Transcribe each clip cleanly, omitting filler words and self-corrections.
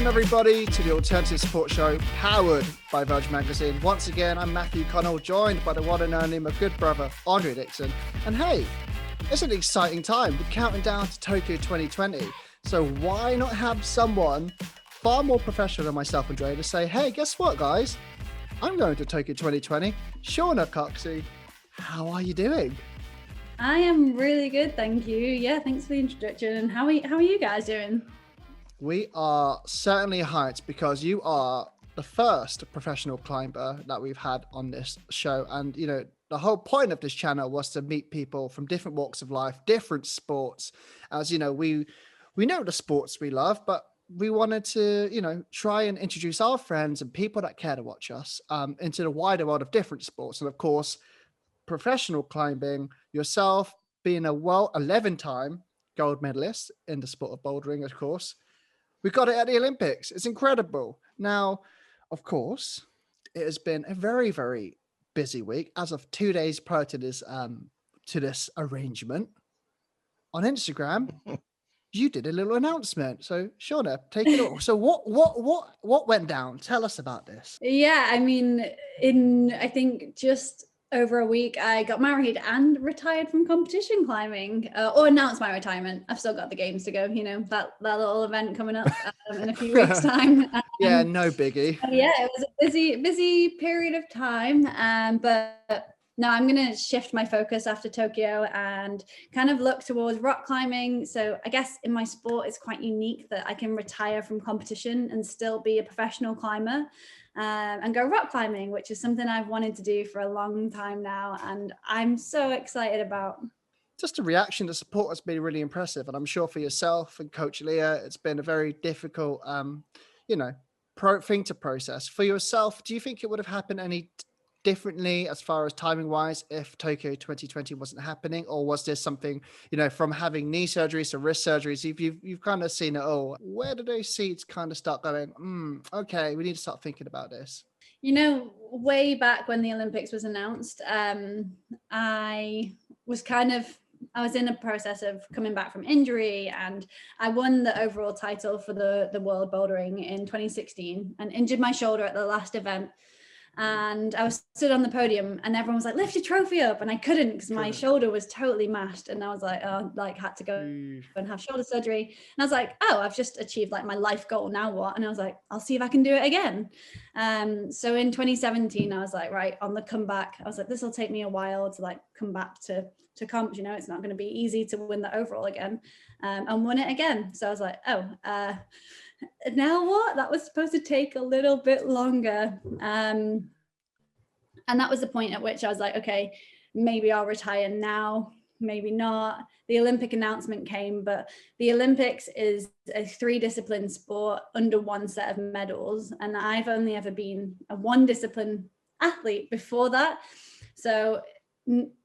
Welcome everybody to the Alternative Sport Show powered by Verge Magazine. Once again, I'm Matthew Connell, joined by the one and only my good brother, Andre Dixon. And hey, it's an exciting time. We're counting down to Tokyo 2020. So why not have someone far more professional than myself and Dre to say, hey, guess what, guys? I'm going to Tokyo 2020. Shauna Coxsey, how are you doing? I am really good, thank you. Yeah, thanks for the introduction. And how are you guys doing? We are certainly hyped because you are the first professional climber that we've had on this show. And, you know, the whole point of this channel was to meet people from different walks of life, different sports. As you know, we know the sports we love, but we wanted to, you know, try and introduce our friends and people that care to watch us into the wider world of different sports. And of course, professional climbing, yourself being a 11-time gold medalist in the sport of bouldering, of course. We got it at the Olympics. It's incredible. Now, of course, it has been a very, very busy week. As of 2 days prior to this arrangement, on Instagram, you did a little announcement. So, Shauna, take it all. So, what went down? Tell us about this. Yeah, I mean, I think just over a week, I got married and retired from competition climbing, or announced my retirement. I've still got the games to go, you know, that little event coming up in a few weeks' time. Yeah, no biggie. Yeah, it was a busy period of time, but no, I'm going to shift my focus after Tokyo and kind of look towards rock climbing. So I guess in my sport, it's quite unique that I can retire from competition and still be a professional climber. And go rock climbing, which is something I've wanted to do for a long time now, and I'm so excited about. Just the reaction, the support has been really impressive, and I'm sure for yourself and Coach Leah, it's been a very difficult, thing to process. For yourself, do you think it would have happened any differently as far as timing wise if Tokyo 2020 wasn't happening, or was there something, you know, from having knee surgeries to wrist surgeries, you've kind of seen it all? Where do those seeds kind of start going, okay, we need to start thinking about this? You know, way back when the Olympics was announced, I was in a process of coming back from injury, and I won the overall title for the World Bouldering in 2016 and injured my shoulder at the last event. And I was stood on the podium and everyone was like, lift your trophy up, and I couldn't because my shoulder was totally mashed, and I was like, had to go and have shoulder surgery. And I was like, I've just achieved like my life goal, now what? And I was like, I'll see if I can do it again. So in 2017 I was like, right, on the comeback, I was like, this will take me a while to like come back to comps, you know, it's not going to be easy to win the overall again, and won it again. So I was like, now what? That was supposed to take a little bit longer. And that was the point at which I was like, okay, maybe I'll retire now, maybe not. The Olympic announcement came, but the Olympics is a 3-discipline sport under one set of medals. And I've only ever been a 1-discipline athlete before that. So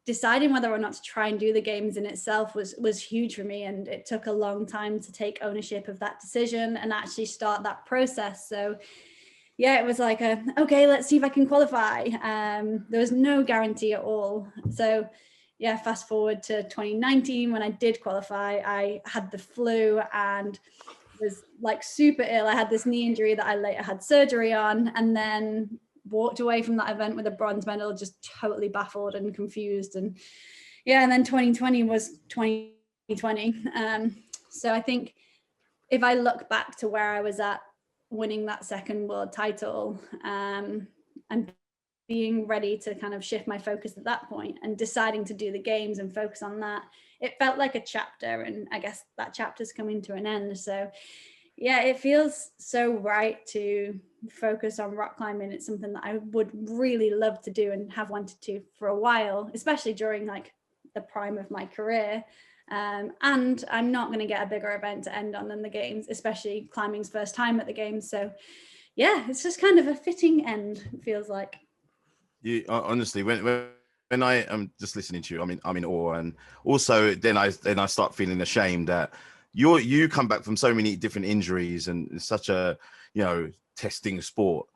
deciding whether or not to try and do the games in itself was huge for me, and it took a long time to take ownership of that decision and actually start that process. So yeah, it was like okay, let's see if I can qualify. There was no guarantee at all. So yeah, fast forward to 2019 when I did qualify, I had the flu and was like super ill. I had this knee injury that I later had surgery on, and then walked away from that event with a bronze medal, just totally baffled and confused. And yeah, and then 2020 was 2020. So I think if I look back to where I was at winning that second world title, and being ready to kind of shift my focus at that point and deciding to do the games and focus on that, it felt like a chapter, and I guess that chapter's coming to an end. So yeah, it feels so right to focus on rock climbing. It's something that I would really love to do and have wanted to for a while, especially during like the prime of my career. And I'm not going to get a bigger event to end on than the games, especially climbing's first time at the games. So yeah, it's just kind of a fitting end, it feels like. You honestly, when I am just listening to you, I'm in awe, and also then I start feeling ashamed that you come back from so many different injuries, and it's such a, you know, testing sport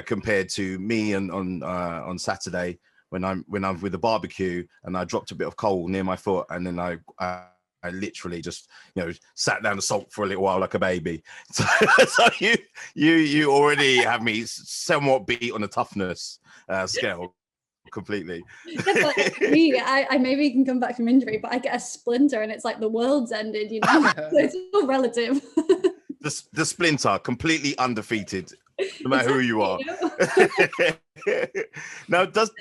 compared to me on Saturday when I'm with a barbecue and I dropped a bit of coal near my foot, and then I literally just, sat down the salt for a little while like a baby. So you already have me somewhat beat on the toughness scale completely. Like me, I maybe can come back from injury, but I get a splinter and it's like the world's ended, So it's all relative. The splinter, completely undefeated, no matter who you are. Now, does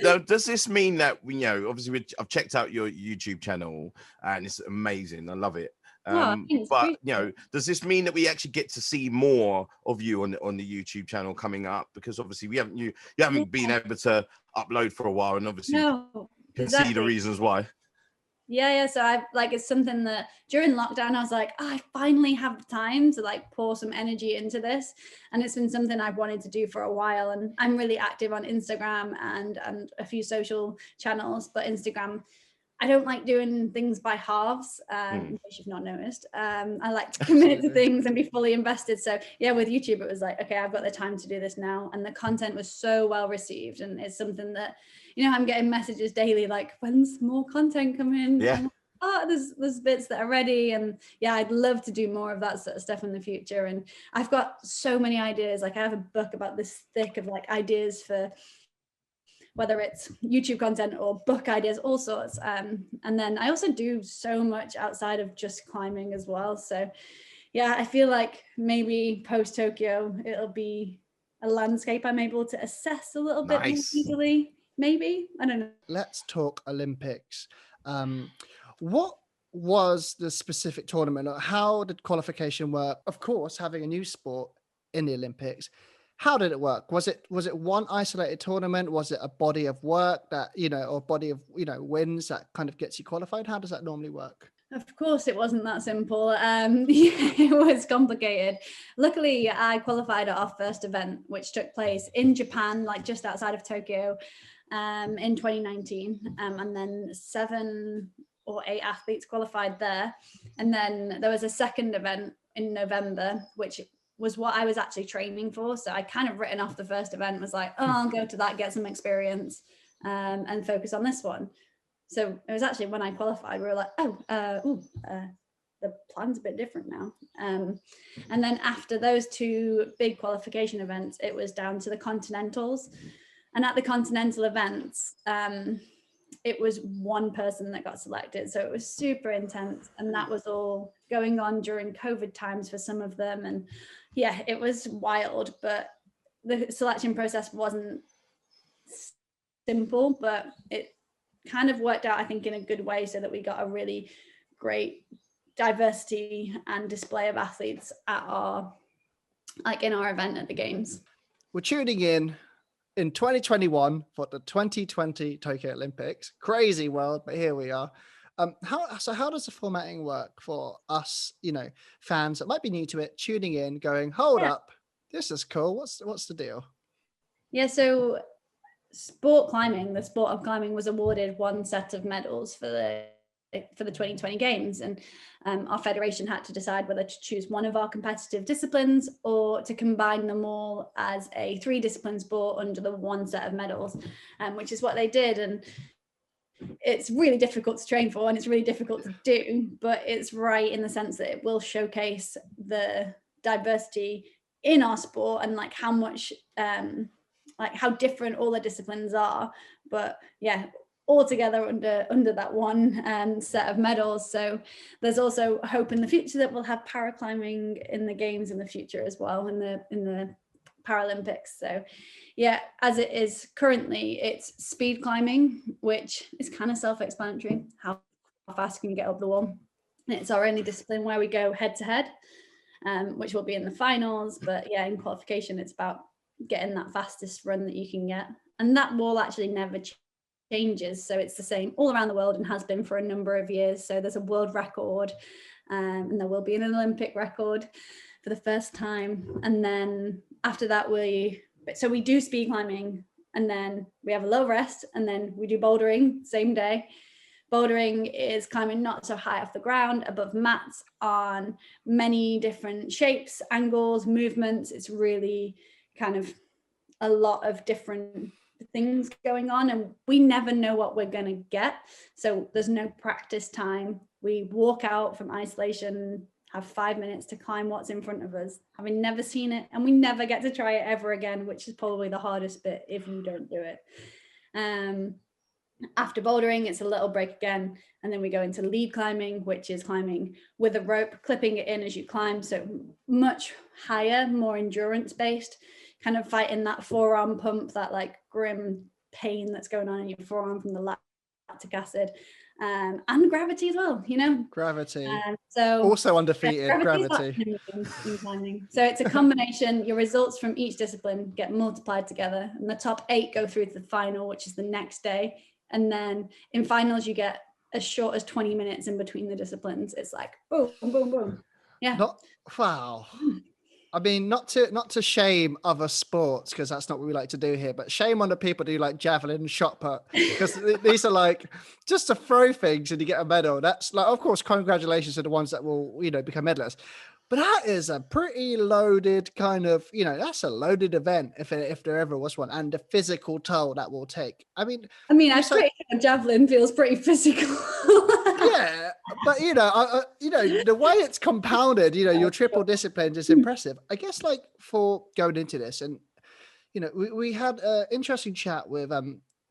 this mean that obviously I've checked out your YouTube channel and it's amazing. I love it. But does this mean that we actually get to see more of you on the YouTube channel coming up? Because obviously you haven't been able to upload for a while, and obviously you can see the reasons why. Yeah. So it's something that during lockdown, I was like, I finally have the time to pour some energy into this. And it's been something I've wanted to do for a while. And I'm really active on Instagram and a few social channels, but Instagram, I don't like doing things by halves, in case you've not noticed. I like to commit to things and be fully invested. So yeah, with YouTube, it was like, okay, I've got the time to do this now. And the content was so well received. And it's something that, I'm getting messages daily, like, when's more content coming? Yeah. There's bits that are ready. And yeah, I'd love to do more of that sort of stuff in the future. And I've got so many ideas. I have a book about this thick of ideas for whether it's YouTube content or book ideas, all sorts. And then I also do so much outside of just climbing as well. So yeah, I feel like maybe post Tokyo, it'll be a landscape I'm able to assess a little bit more easily. Maybe, I don't know. Let's talk Olympics. What was the specific tournament, or how did qualification work? Of course, having a new sport in the Olympics, how did it work? Was it one isolated tournament? Was it a body of work that, or body of, wins that kind of gets you qualified? How does that normally work? Of course, it wasn't that simple. It was complicated. Luckily, I qualified at our first event, which took place in Japan, just outside of Tokyo, in 2019. And then 7 or 8 athletes qualified there. And then there was a second event in November, which was what I was actually training for. So I kind of written off the first event, was like, I'll go to that, get some experience, and focus on this one. So it was actually when I qualified, we were like, the plan's a bit different now. And then after those 2 big qualification events, it was down to the continentals. And at the continental events, it was one person that got selected. So it was super intense. And that was all going on during COVID times for some of them. And yeah, it was wild, but the selection process wasn't simple, but it kind of worked out, I think, in a good way, so that we got a really great diversity and display of athletes at in our event at the Games. We're tuning in 2021 for the 2020 Tokyo Olympics. Crazy world, but here we are. How does the formatting work for us, fans that might be new to it, tuning in, going, hold up, this is cool. What's the deal? Yeah, so the sport of climbing was awarded 1 set of medals for the 2020 Games, and our federation had to decide whether to choose one of our competitive disciplines or to combine them all as a 3-discipline sport under the 1 set of medals, which is what they did. And it's really difficult to train for, and it's really difficult to do, but it's right in the sense that it will showcase the diversity in our sport and how much how different all the disciplines are, but yeah, all together under that 1 set of medals. So there's also hope in the future that we'll have paraclimbing in the Games in the future as well, in the Paralympics. So yeah, as it is currently, it's speed climbing, which is kind of self-explanatory. How fast can you get up the wall? And it's our only discipline where we go head to head, which will be in the finals. But yeah, in qualification, it's about getting that fastest run that you can get. And that wall actually never changes. So it's the same all around the world and has been for a number of years. So there's a world record, and there will be an Olympic record for the first time. And then after that, we do speed climbing, and then we have a low rest, and then we do bouldering same day. Bouldering is climbing not so high off the ground, above mats, on many different shapes, angles, movements. It's really kind of a lot of different things going on, and we never know what we're going to get. So there's no practice time We walk out from isolation, have 5 minutes to climb what's in front of us, having never seen it, and we never get to try it ever again, which is probably the hardest bit if you don't do it. After bouldering, it's a little break again, and then we go into lead climbing, which is climbing with a rope, clipping it in as you climb, so much higher, more endurance based, kind of fighting that forearm pump, that like grim pain that's going on in your forearm from the lactic acid. And gravity as well, you know. Gravity. So also undefeated, gravity. In climbing. So it's a combination. Your results from each discipline get multiplied together, and the top 8 go through to the final, which is the next day. And then in finals, you get as short as 20 minutes in between the disciplines. It's like boom, boom, boom. Yeah. Wow. I mean, not to shame other sports, because that's not what we like to do here, but shame on the people who do like javelin and shot put, because these are like just to throw things and you get a medal. That's like, of course, congratulations to the ones that will, you know, become medalists. But that is a pretty loaded kind of, you know, that's a loaded event if there ever was one, and the physical toll that will take. I mean, I'm pretty sure javelin feels pretty physical. Yeah, but you know, the way it's compounded, you know, your triple disciplines is impressive. I guess, like, for going into this, and you know, we had an interesting chat with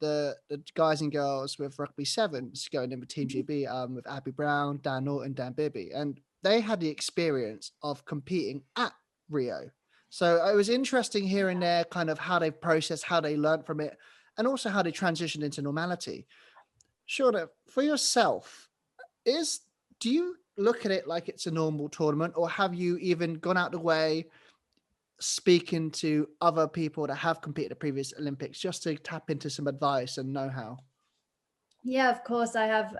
the guys and girls with rugby sevens going in with Team GB, with Abby Brown, Dan Norton, Dan Bibby, and they had the experience of competing at Rio. So it was interesting hearing their kind of how they processed, how they learned from it, and also how they transitioned into normality. Shauna, for yourself, do you look at it like it's a normal tournament, or have you even gone out the way speaking to other people that have competed at previous Olympics just to tap into some advice and know-how? Yeah, of course. I have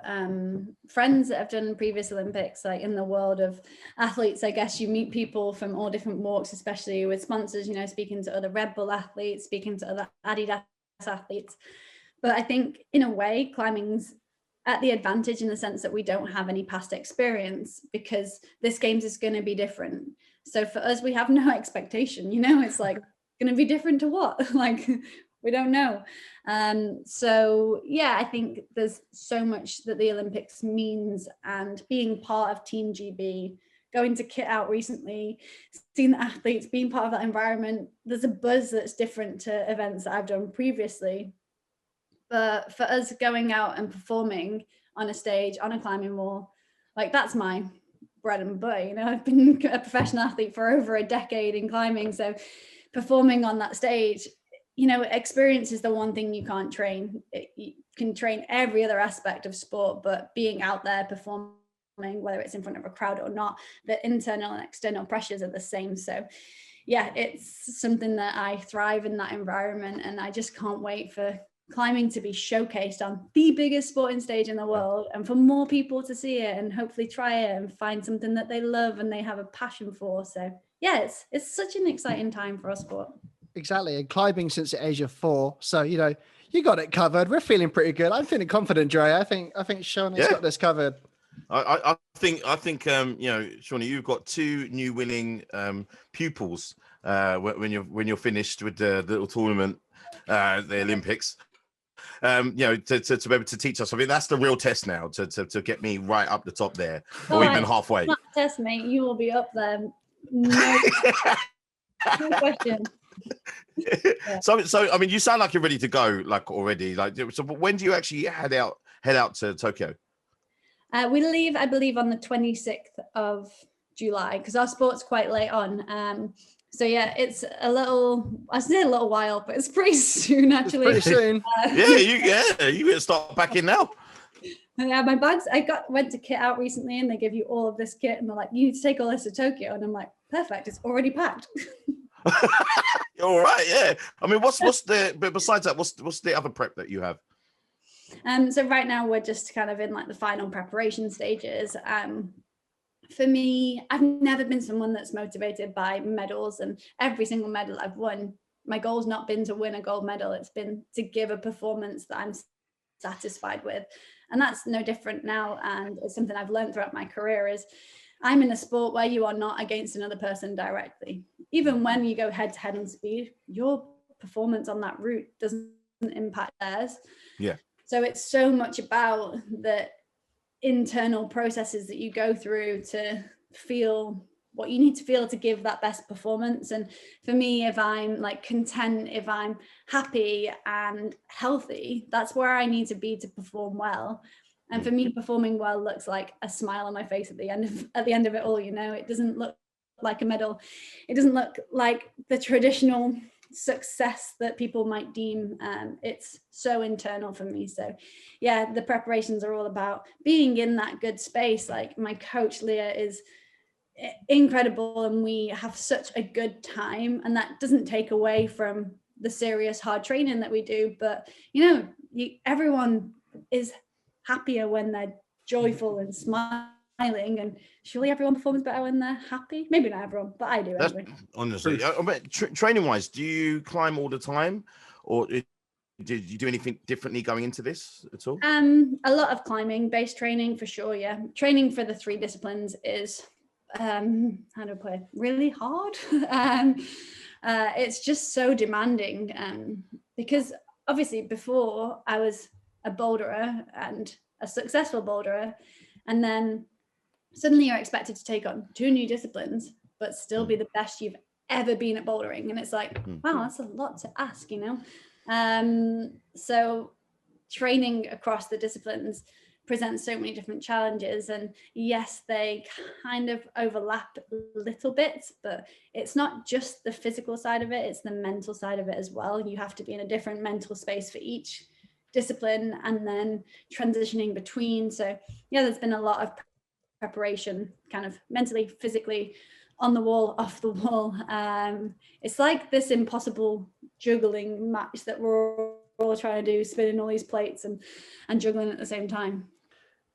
friends that have done previous Olympics. Like, in the world of athletes, I guess you meet people from all different walks, especially with sponsors, you know, speaking to other Redbull athletes, speaking to other Adidas athletes. But I think in a way, climbing's at the advantage in the sense that we don't have any past experience, because this games is going to be different. So for us, we have no expectation, you know. It's like, going to be different to what? Like, we don't know. So yeah, I think there's so much that the Olympics means, and being part of Team GB, going to Kit Out recently, seeing the athletes, being part of that environment, there's a buzz that's different to events that I've done previously. But for us, going out and performing on a stage, on a climbing wall, like, that's my bread and butter. You know, I've been a professional athlete for over a decade in climbing. So performing on that stage, you know, experience is the one thing you can't train. You can train every other aspect of sport, but being out there performing, whether it's in front of a crowd or not, the internal and external pressures are the same. So yeah, it's something that I thrive in, that environment, and I just can't wait for climbing to be showcased on the biggest sporting stage in the world, and for more people to see it and hopefully try it and find something that they love and they have a passion for. So yeah, it's such an exciting time for our sport. Exactly. And climbing since the age of 4. So, you know, you got it covered. We're feeling pretty good. I'm feeling confident, Dre. I think Shauna's got this covered. I think you know, Shauna, you've got 2 new willing pupils when you're finished with the little tournament, the Olympics. You know, to be able to teach us. I mean, that's the real test now, to get me right up the top there, or even halfway. Not test, mate. You will be up there. No, no question. Yeah. So I mean, you sound like you're ready to go, like, already. Like, so when do you actually head out to Tokyo? We leave, I believe, on the 26th of July, because our sport's quite late on. So yeah, it's a little, I say a little while, but it's pretty soon, actually. It's pretty soon. You better start packing now. Yeah, my bags, went to Kit Out recently, and they give you all of this kit, and they're like, you need to take all this to Tokyo. And I'm like, perfect, it's already packed. All right, yeah. I mean, but besides that, what's the other prep that you have? So right now we're just kind of in like the final preparation stages. For me, I've never been someone that's motivated by medals, and every single medal I've won, my goal's not been to win a gold medal. It's been to give a performance that I'm satisfied with. And that's no different now. And it's something I've learned throughout my career, is I'm in a sport where you are not against another person directly. Even when you go head to head on speed, your performance on that route doesn't impact theirs. Yeah. So it's so much about that internal processes that you go through to feel what you need to feel to give that best performance. And for me, if I'm like content, if I'm happy and healthy, that's where I need to be to perform well. And for me, performing well looks like a smile on my face at the end of it all. You know, it doesn't look like a medal. It doesn't look like the traditional success that people might deem. It's so internal for me. So yeah, the preparations are all about being in that good space. Like my coach Leah is incredible, and we have such a good time, and that doesn't take away from the serious hard training that we do. But you know, everyone is happier when they're joyful and smiling, and surely everyone performs better when they're happy. Maybe not everyone, but I do anyway. Honestly, training wise, do you climb all the time, or did you do anything differently going into this at all? A lot of climbing based training for sure. Yeah, training for the 3 disciplines is how do I put it, really hard. It's just so demanding, because obviously before I was a boulderer and a successful boulderer, and then suddenly you're expected to take on 2 new disciplines but still be the best you've ever been at bouldering, and it's like, wow, that's a lot to ask, you know. So training across the disciplines presents so many different challenges, and yes, they kind of overlap a little bit, but it's not just the physical side of it, it's the mental side of it as well. You have to be in a different mental space for each discipline and then transitioning between. So yeah, there's been a lot of preparation, kind of mentally, physically, on the wall, off the wall. It's like this impossible juggling match that we're all trying to do, spinning all these plates and juggling at the same time.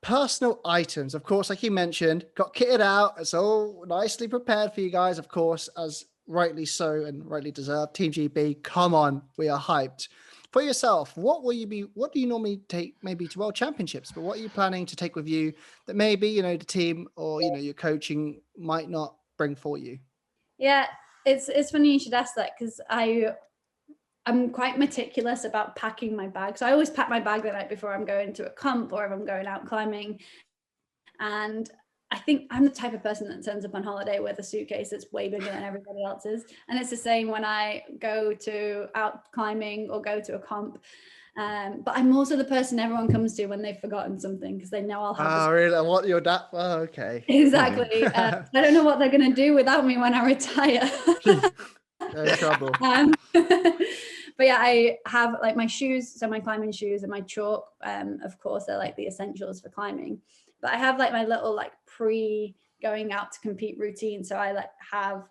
Personal items, of course, like you mentioned, got kitted out. It's all nicely prepared for you guys, of course, as rightly so and rightly deserved. Team GB, come on, we are hyped. For yourself, what do you normally take maybe to World Championships, but what are you planning to take with you that maybe, you know, the team or, you know, your coaching might not bring for you? Yeah, it's funny you should ask that, because I'm quite meticulous about packing my bag. So I always pack my bag the night before I'm going to a comp or if I'm going out climbing. And I think I'm the type of person that turns up on holiday with a suitcase that's way bigger than everybody else's. And it's the same when I go to out climbing or go to a comp. But I'm also the person everyone comes to when they've forgotten something, because they know I'll have. Oh, really? What you're that? Oh, okay. Exactly. I don't know what they're going to do without me when I retire. No trouble. But yeah, I have like my shoes, so my climbing shoes and my chalk. Of course, they're like the essentials for climbing. But I have like my little like pre going out to compete routine. So I like have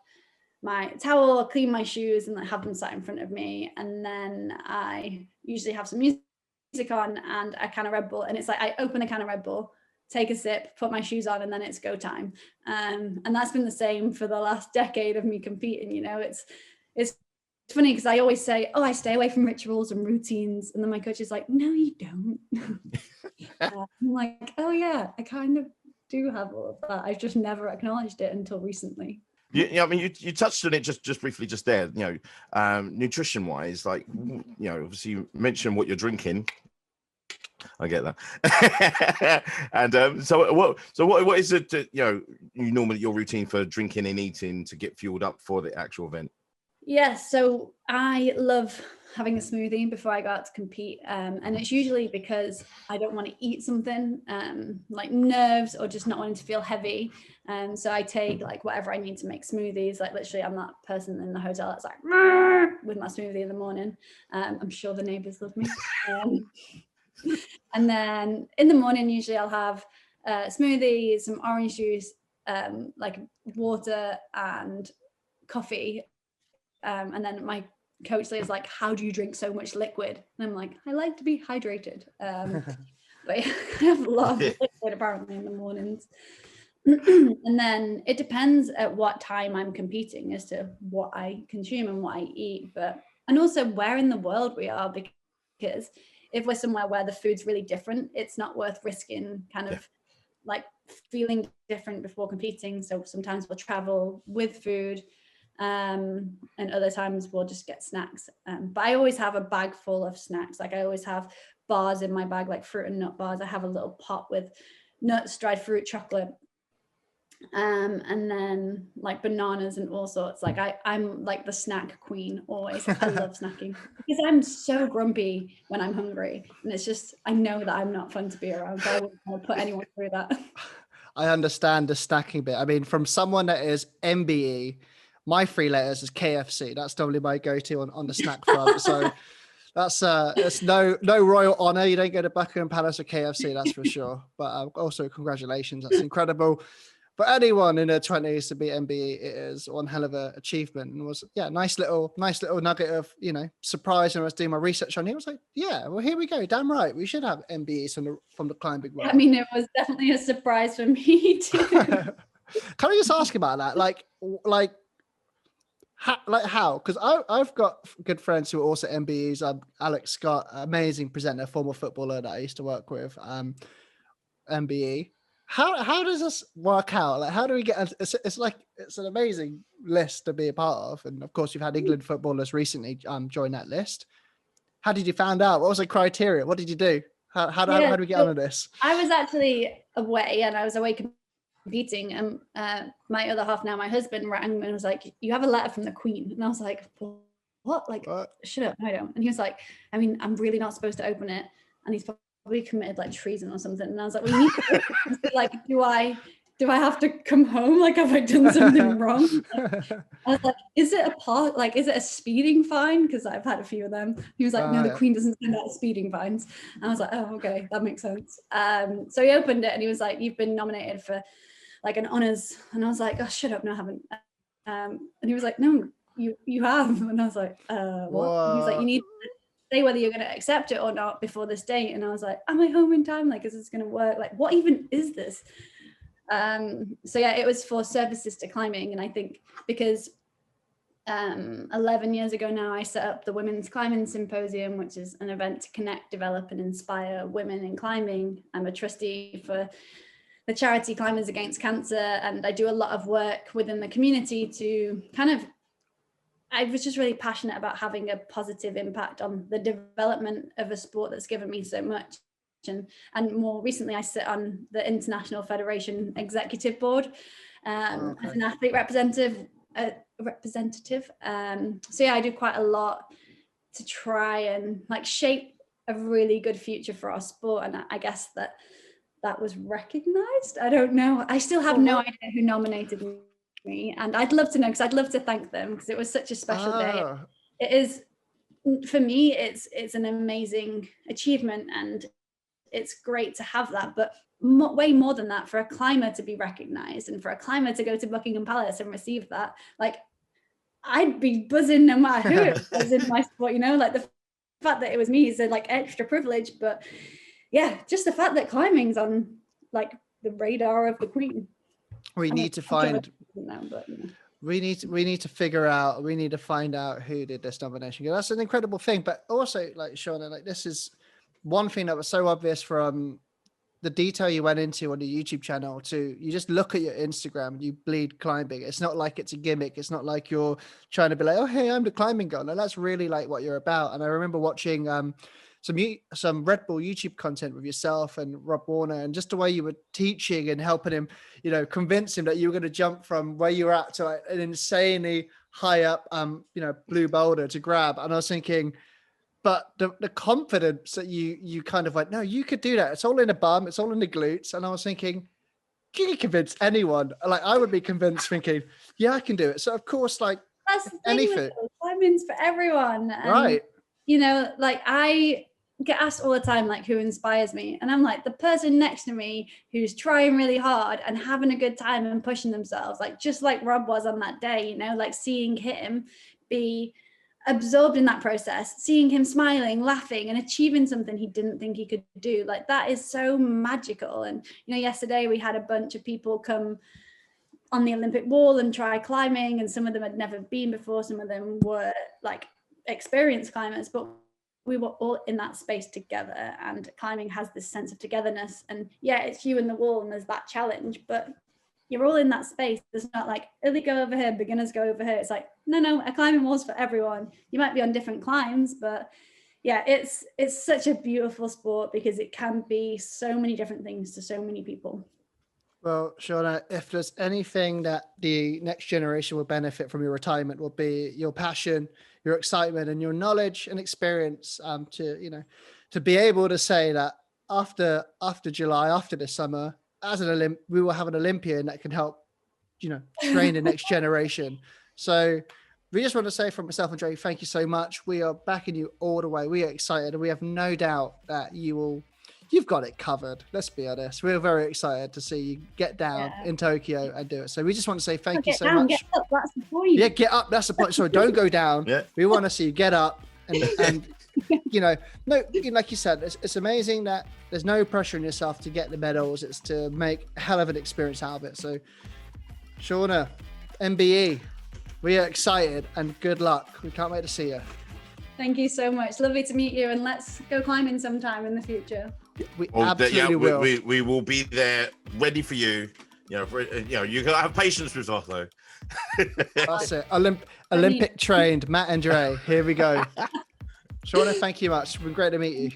my towel, clean my shoes, and like have them sat in front of me. And then I usually have some music on and a can of Red Bull. And it's like I open a can of Red Bull, take a sip, put my shoes on, and then it's go time. And that's been the same for the last decade of me competing. You know, it's funny because I always say, oh, I stay away from rituals and routines. And then my coach is like, no, you don't. I'm like, oh yeah, I kind of do have all of that. I've just never acknowledged it until recently. Yeah, I mean, you touched on it just briefly just there, you know, nutrition wise, like, you know, obviously you mentioned what you're drinking. I get that. And so what is it that, you know, normally your routine for drinking and eating to get fueled up for the actual event? Yes, so I love having a smoothie before I go out to compete, and it's usually because I don't want to eat something, like nerves or just not wanting to feel heavy. So I take like whatever I need to make smoothies. Like literally, I'm that person in the hotel that's like with my smoothie in the morning. I'm sure the neighbors love me. And then in the morning, usually I'll have smoothies, some orange juice, like water and coffee. And then my coach is like, how do you drink so much liquid? And I'm like, I like to be hydrated. But I have a lot of liquid apparently in the mornings. And then it depends at what time I'm competing as to what I consume and what I eat, and also where in the world we are, because if we're somewhere where the food's really different, it's not worth risking kind of like feeling different before competing. So sometimes we'll travel with food, and other times we'll just get snacks. But I always have a bag full of snacks. Like I always have bars in my bag, like fruit and nut bars. I have a little pot with nuts, dried fruit, chocolate, and then like bananas and all sorts. Like I'm like the snack queen always. I love snacking because I'm so grumpy when I'm hungry, and it's just, I know that I'm not fun to be around, so I wouldn't want to put anyone through that. I understand the snacking bit. I mean, from someone that is MBE, my 3 letters is KFC. That's normally my go-to on the snack front. So that's no royal honor. You don't go to Buckingham Palace or KFC, that's for sure. But also congratulations. That's incredible. For anyone in their 20s to be MBE, it is one hell of an achievement. And was, yeah, nice little nugget of, surprise. And I was doing my research on it. I was like, yeah, well, here we go. Damn right. We should have MBEs from the climbing world. I mean, it was definitely a surprise for me too. Can I just ask about that? Like how? Because I've got good friends who are also MBEs. Alex Scott, amazing presenter, former footballer that I used to work with, MBE. How does this work out? Like, how do we get? It's like, it's an amazing list to be a part of, and of course, you've had England footballers recently join that list. How did you find out? What was the criteria? What did you do? How do we get onto this? I was actually away, and I was away competing, and my other half, now my husband, rang me and was like, "You have a letter from the Queen," and I was like, "What? Like, shut up, I don't." And he was like, "I mean, I'm really not supposed to open it," and he's probably committed like treason or something. And I was like, "Well, you need to like, do I have to come home? Like, have I done something wrong?" I was like, "Is it a speeding fine? Because I've had a few of them." He was like, "No, the Queen doesn't send out speeding fines." And I was like, "Oh, okay, that makes sense." So he opened it and he was like, "You've been nominated for like an honours." And I was like, "Oh, shut up, no, I haven't." And he was like, "No, you have." And I was like, "What?" He was like, "You need to say whether you're going to accept it or not before this date." And I was like, "Am I home in time? Like, is this going to work? Like, what even is this?" So yeah, it was for services to climbing. And I think because 11 years ago now, I set up the Women's Climbing Symposium, which is an event to connect, develop and inspire women in climbing. I'm a trustee for the charity Climbers Against Cancer, and I do a lot of work within the community to I was just really passionate about having a positive impact on the development of a sport that's given me so much. And more recently, I sit on the International Federation Executive Board as an athlete representative. So yeah, I do quite a lot to try and like shape a really good future for our sport. And I guess that was recognized. I don't know. I still have no idea who nominated me, and I'd love to know, because I'd love to thank them, because it was such a special day. It is, for me, it's an amazing achievement, and it's great to have that, but way more than that, for a climber to be recognized and for a climber to go to Buckingham Palace and receive that, like, I'd be buzzing no matter who it was in my sport, like the fact that it was me is a like extra privilege. But yeah, just the fact that climbing's on like the radar of the Queen. We need to find out who did this nomination. That's an incredible thing. But also, like, Shauna, like, this is one thing that was so obvious from the detail you went into on the YouTube channel to, you just look at your Instagram and you bleed climbing. It's not like it's a gimmick. It's not like you're trying to be like, oh, hey, I'm the climbing girl. And that's really like what you're about. And I remember watching some Redbull YouTube content with yourself and Rob Warner, and just the way you were teaching and helping him, convince him that you were going to jump from where you were at to like an insanely high up, blue boulder to grab. And I was thinking, but the confidence that you kind of like, no, you could do that. It's all in the bum. It's all in the glutes. And I was thinking, can you convince anyone? Like, I would be convinced thinking, yeah, I can do it. So of course, like, that's the thing, anything. Climbing's for everyone. And, right. Like, I get asked all the time, like, who inspires me? And I'm like, the person next to me who's trying really hard and having a good time and pushing themselves, like, just like Rob was on that day, like seeing him be absorbed in that process, seeing him smiling, laughing and achieving something he didn't think he could do, like, that is so magical. And yesterday we had a bunch of people come on the Olympic wall and try climbing, and some of them had never been before, some of them were like experienced climbers, but we were all in that space together. And climbing has this sense of togetherness, and yeah, it's you and the wall and there's that challenge, but you're all in that space. It's not like elite go over here, beginners go over here. It's like, no, a climbing wall's for everyone. You might be on different climbs, but yeah, it's such a beautiful sport because it can be so many different things to so many people. Well, Shauna, if there's anything that the next generation will benefit from your retirement, will be your passion, your excitement, and your knowledge and experience. To be able to say that after July, after the summer, as we will have an Olympian that can help, train the next generation. So we just want to say from myself and Dre, thank you so much. We are backing you all the way. We are excited, and we have no doubt that you've got it covered. Let's be honest. We're very excited to see you get down in Tokyo and do it. So we just want to say thank you so much. Get up, that's the point. Yeah, get up. That's the point. Sorry, don't go down. Yeah. We want to see you get up and like you said, it's amazing that there's no pressure on yourself to get the medals. It's to make a hell of an experience out of it. So, Shauna, MBE, we are excited and good luck. We can't wait to see you. Thank you so much. Lovely to meet you, and let's go climbing sometime in the future. We absolutely will. We will be there ready for you. You gotta have patience with us though. That's it. Olympic trained Matt and Dre. Here we go. Shauna, thank you much. It's been great to meet you.